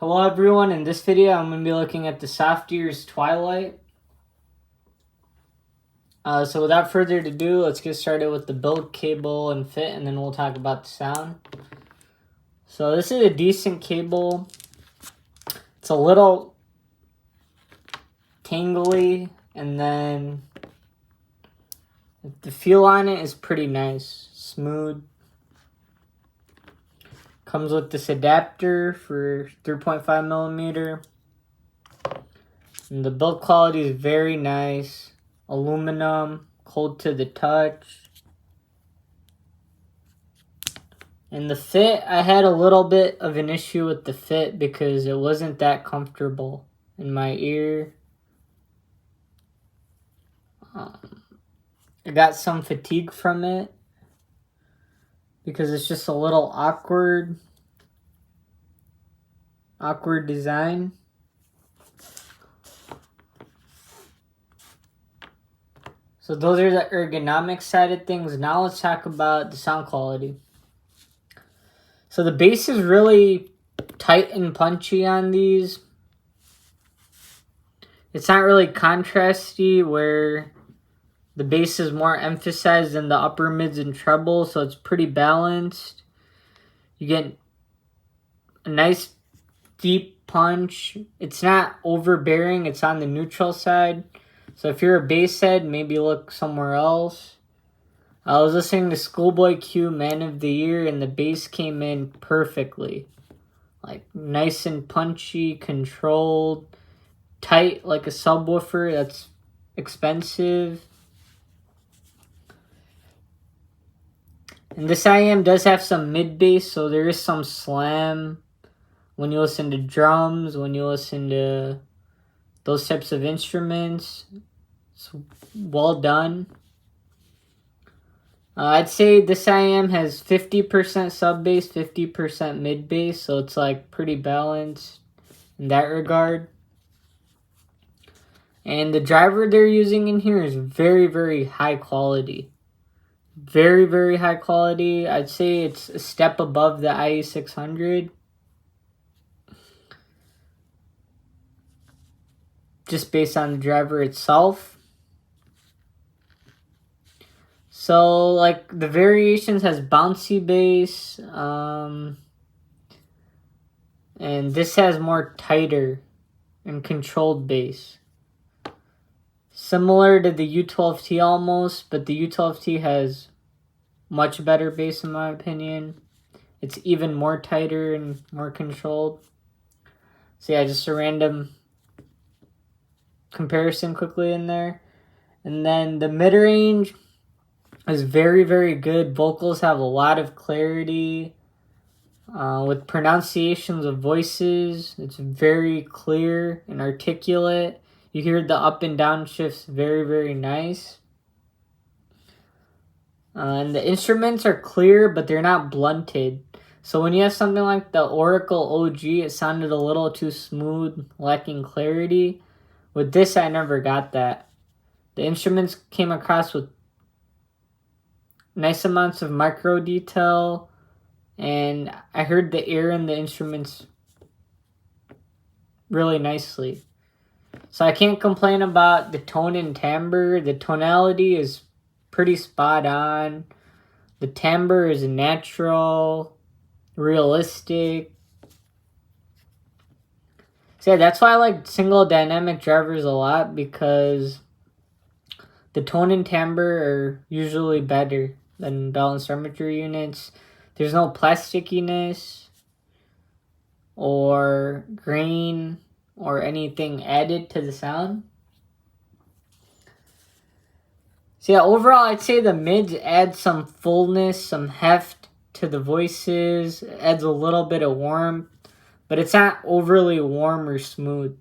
Hello everyone, in this video I'm going to be looking at the Softears Twilight. So without further ado, let's get started with the build, cable, and fit, and then we'll talk about the sound. So this is a decent cable. It's a little tangly, and then the feel on it is pretty nice, smooth. Comes with this adapter for 3.5 millimeter. And the build quality is very nice. Aluminum, cold to the touch. And the fit, I had a little bit of an issue with the fit because it wasn't that comfortable in my ear. I got some fatigue from it because it's just a little awkward design. So those are the ergonomic side of things. Now let's talk about the sound quality. So the bass is really tight and punchy on these. It's not really contrasty where the bass is more emphasized than the upper mids and treble, so it's pretty balanced. You get a nice deep punch. It's not overbearing, it's on the neutral side. So if you're a bass head, maybe look somewhere else. I was listening to Schoolboy Q, Man of the Year, and the bass came in perfectly. Like, nice and punchy, controlled, tight like a subwoofer that's expensive. And this IEM does have some mid-bass, so there is some slam when you listen to drums, when you listen to those types of instruments. It's well done. I'd say this IEM has 50% sub-bass, 50% mid-bass, so it's like pretty balanced in that regard. And the driver they're using in here is very, very high quality. Very, very high quality. I'd say it's a step above the IE600. Just based on the driver itself. So, like, the variations has bouncy bass, and this has more tighter and controlled bass. Similar to the U12T almost, but the U12T has much better bass in my opinion. It's even more tighter and more controlled. So yeah, just a random comparison quickly in there. And then the mid-range is very, very good. Vocals have a lot of clarity. With pronunciations of voices, it's very clear and articulate. You hear the up and down shifts very, very nice. And the instruments are clear, but they're not blunted. So when you have something like the Oracle OG, it sounded a little too smooth, lacking clarity. With this, I never got that. The instruments came across with nice amounts of micro detail, and I heard the air in the instruments really nicely. So I can't complain about the tone and timbre. The tonality is pretty spot on. The timbre is natural, realistic. So yeah, that's why I like single dynamic drivers a lot, because the tone and timbre are usually better than balanced armature units. There's no plastickiness or grain or anything added to the sound. So yeah, overall I'd say the mids add some fullness, some heft to the voices. It adds a little bit of warmth, but it's not overly warm or smooth.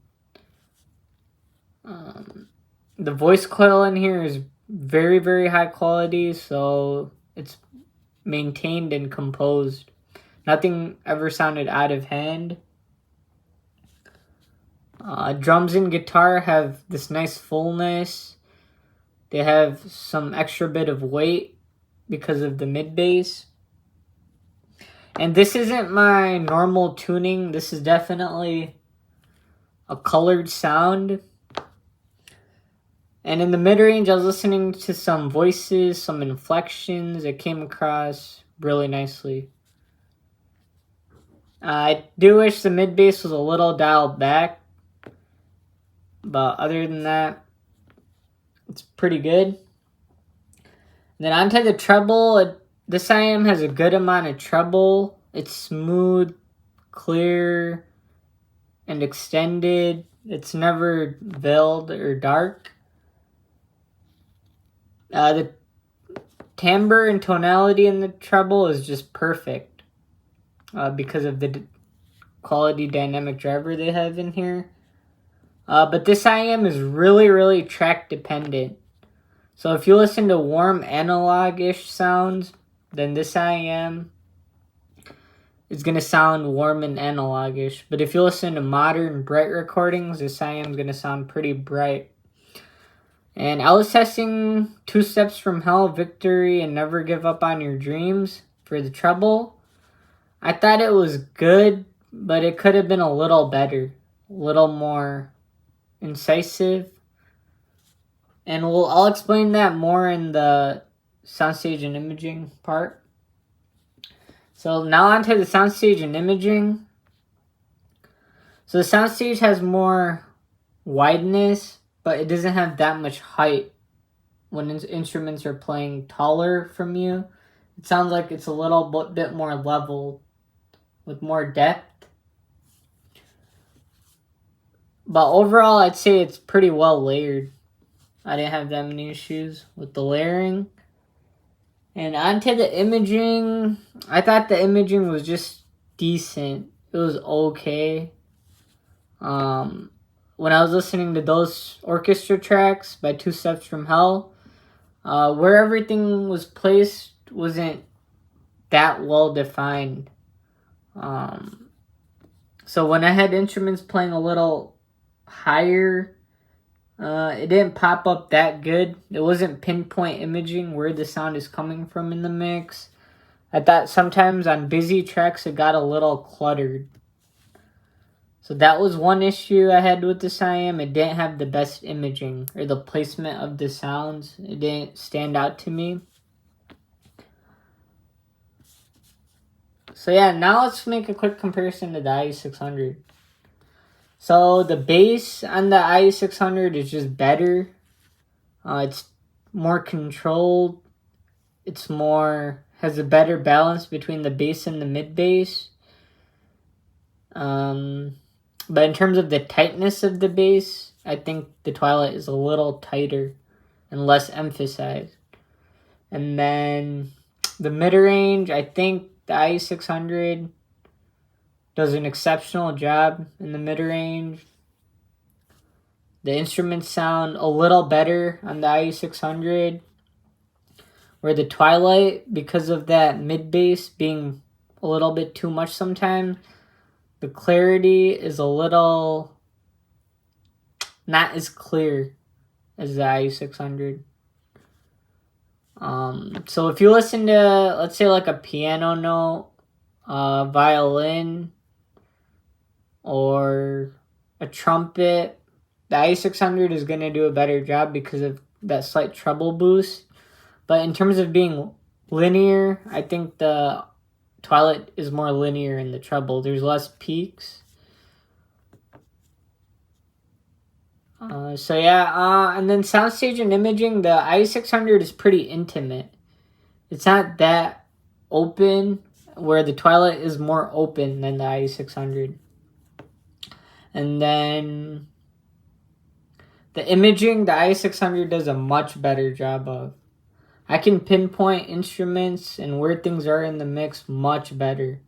The voice coil in here is very, very high quality, so it's maintained and composed. Nothing ever sounded out of hand. Drums and guitar have this nice fullness. They have some extra bit of weight because of the mid bass. And this isn't my normal tuning. This is definitely a colored sound. And in the mid-range, I was listening to some voices, some inflections. It came across really nicely. I do wish the mid-bass was a little dialed back. But other than that, it's pretty good. And then onto the treble. This IEM has a good amount of treble. It's smooth, clear, and extended. It's never veiled or dark. The timbre and tonality in the treble is just perfect because of the quality dynamic driver they have in here. But this IEM is really, really track dependent. So if you listen to warm analog-ish sounds, then this IEM is going to sound warm and analog-ish. But if you listen to modern, bright recordings, this IEM is going to sound pretty bright. And I was testing Two Steps from Hell, Victory, and Never Give Up on Your Dreams for the treble. I thought it was good, but it could have been a little better, a little more incisive. And I'll explain that more in the soundstage and imaging part. So now onto the soundstage and imaging. So the soundstage has more wideness, but it doesn't have that much height when instruments are playing taller from you. It sounds like it's a little bit more level with more depth. But overall, I'd say it's pretty well layered. I didn't have that many issues with the layering. And onto the imaging. I thought the imaging was just decent. It was okay. When I was listening to those orchestra tracks by Two Steps from Hell, where everything was placed wasn't that well defined. So when I had instruments playing a little higher, it didn't pop up that good. It wasn't pinpoint imaging where the sound is coming from in the mix. I thought sometimes on busy tracks it got a little cluttered. So that was one issue I had with this IEM. It didn't have the best imaging or the placement of the sounds. It didn't stand out to me. So yeah, now let's make a quick comparison to the IE600. So the bass on the IE600 is just better. It's more controlled. It's has a better balance between the bass and the mid bass. But in terms of the tightness of the bass, I think the Twilight is a little tighter and less emphasized. And then the mid-range, I think the IE600 does an exceptional job in the mid-range. The instruments sound a little better on the IE600, where the Twilight, because of that mid-bass being a little bit too much sometimes, the clarity is a little not as clear as the IE600. So if you listen to, let's say, like a piano note, violin, or a trumpet, the IE600 is going to do a better job because of that slight treble boost. But in terms of being linear, I think the Twilight is more linear in the treble. There's less peaks. So yeah, and then soundstage and imaging, the IE600 is pretty intimate. It's not that open, where the Twilight is more open than the IE600. And then the imaging, the IE600 does a much better job of. I can pinpoint instruments and where things are in the mix much better.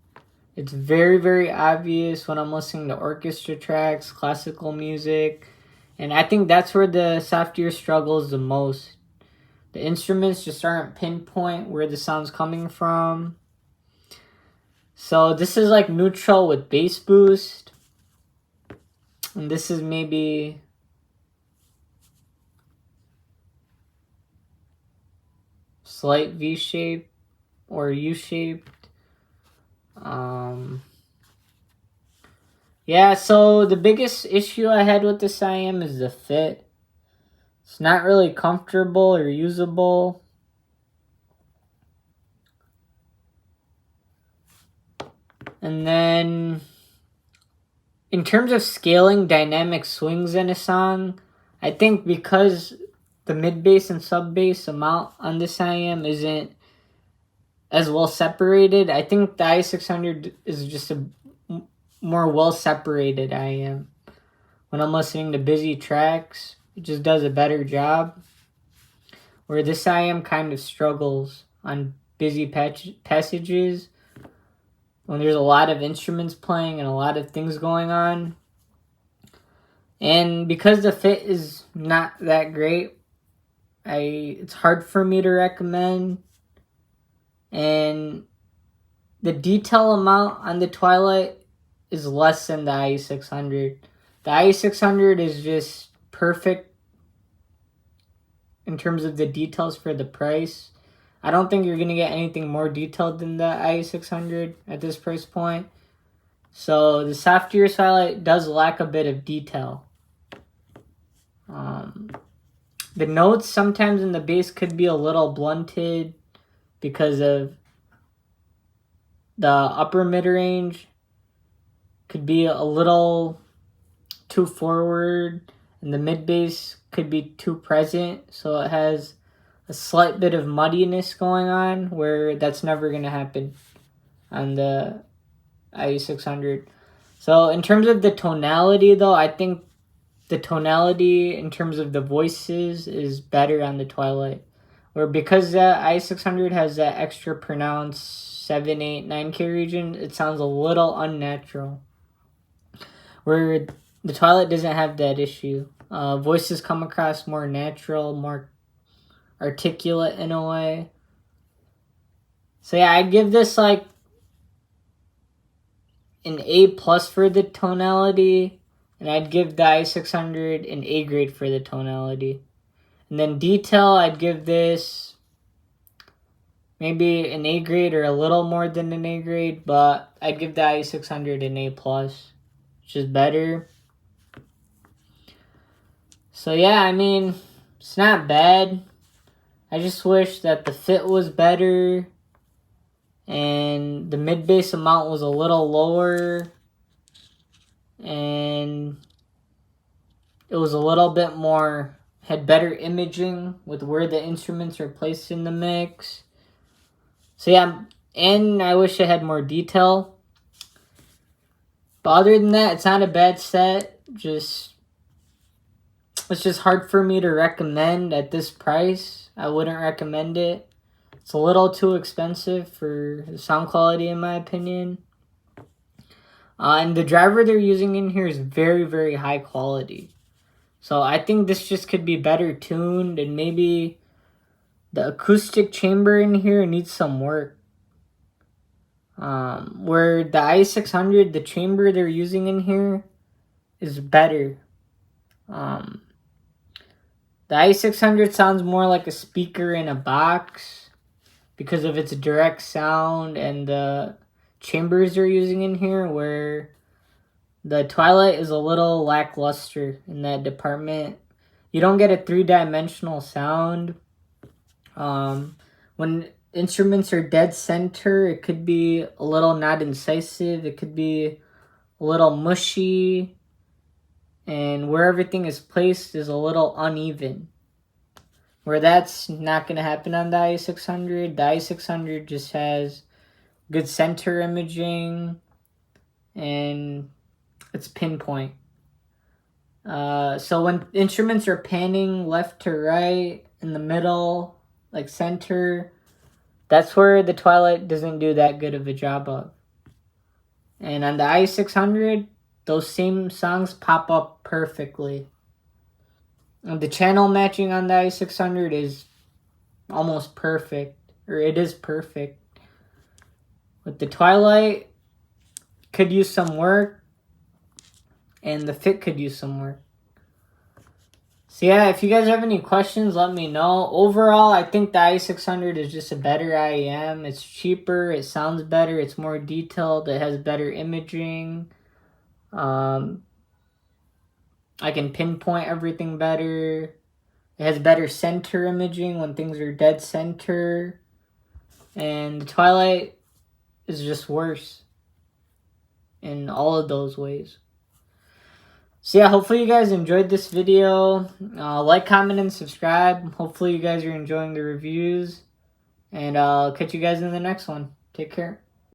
It's very, very obvious when I'm listening to orchestra tracks, classical music, and I think that's where the Softears struggles the most. The instruments just aren't pinpoint where the sound's coming from. So this is like neutral with bass boost. And this is maybe slight V-shape or U-shaped. Yeah, so the biggest issue I had with this IEM is the fit. It's not really comfortable or usable. And then, in terms of scaling dynamic swings in a song, I think because the mid bass and sub bass amount on this IEM isn't as well separated, I think the i600 is just a more well separated IEM. When I'm listening to busy tracks, it just does a better job. Where this IEM kind of struggles on busy passages when there's a lot of instruments playing and a lot of things going on. And because the fit is not that great, it's hard for me to recommend. And the detail amount on the Twilight is less than the IE600. The IE600 is just perfect in terms of the details for the price. I don't think you're going to get anything more detailed than the IE600 at this price point. So the Softears Twilight does lack a bit of detail. The notes sometimes in the bass could be a little blunted because of the upper mid-range could be a little too forward, and the mid-bass could be too present, so it has a slight bit of muddiness going on, where that's never going to happen on the IE600. So in terms of the tonality, though, I think the tonality in terms of the voices is better on the Twilight. Where because the IE600 has that extra pronounced 7, 8, 9K region, it sounds a little unnatural. Where the Twilight doesn't have that issue. Voices come across more natural, more articulate in a way. So yeah, I'd give this like an A+ for the tonality, and I'd give the i600 an A grade for the tonality. And then detail, I'd give this maybe an A grade or a little more than an A grade, but I'd give the i600 an A+, which is better. So yeah, I mean, it's not bad. I just wish that the fit was better and the mid-bass amount was a little lower and it was a little bit more, had better imaging with where the instruments are placed in the mix. So yeah, and I wish it had more detail. But other than that, it's not a bad set. It's just hard for me to recommend at this price. I wouldn't recommend it. It's a little too expensive for the sound quality, in my opinion. And the driver they're using in here is very, very high quality. So I think this just could be better tuned, and maybe the acoustic chamber in here needs some work. Where the i600, the chamber they're using in here is better. The i600 sounds more like a speaker in a box because of its direct sound and the chambers they're using in here, where the Twilight is a little lackluster in that department. You don't get a 3-dimensional sound. When instruments are dead center, it could be a little not incisive. It could be a little mushy. And where everything is placed is a little uneven. Where that's not going to happen on the i600. The i600 just has good center imaging and it's pinpoint. So when instruments are panning left to right, in the middle, like center, that's where the Twilight doesn't do that good of a job of. And on the i600, those same songs pop up perfectly. And the channel matching on the i600 is almost perfect, or it is perfect. With the Twilight, could use some work, and the fit could use some work. So yeah, if you guys have any questions, let me know. Overall, I think the i600 is just a better IEM. It's cheaper, it sounds better, it's more detailed, it has better imaging. I can pinpoint everything better. It has better center imaging when things are dead center. And the Twilight is just worse in all of those ways. So yeah, hopefully you guys enjoyed this video. Like, comment, and subscribe. Hopefully you guys are enjoying the reviews. And I'll catch you guys in the next one. Take care.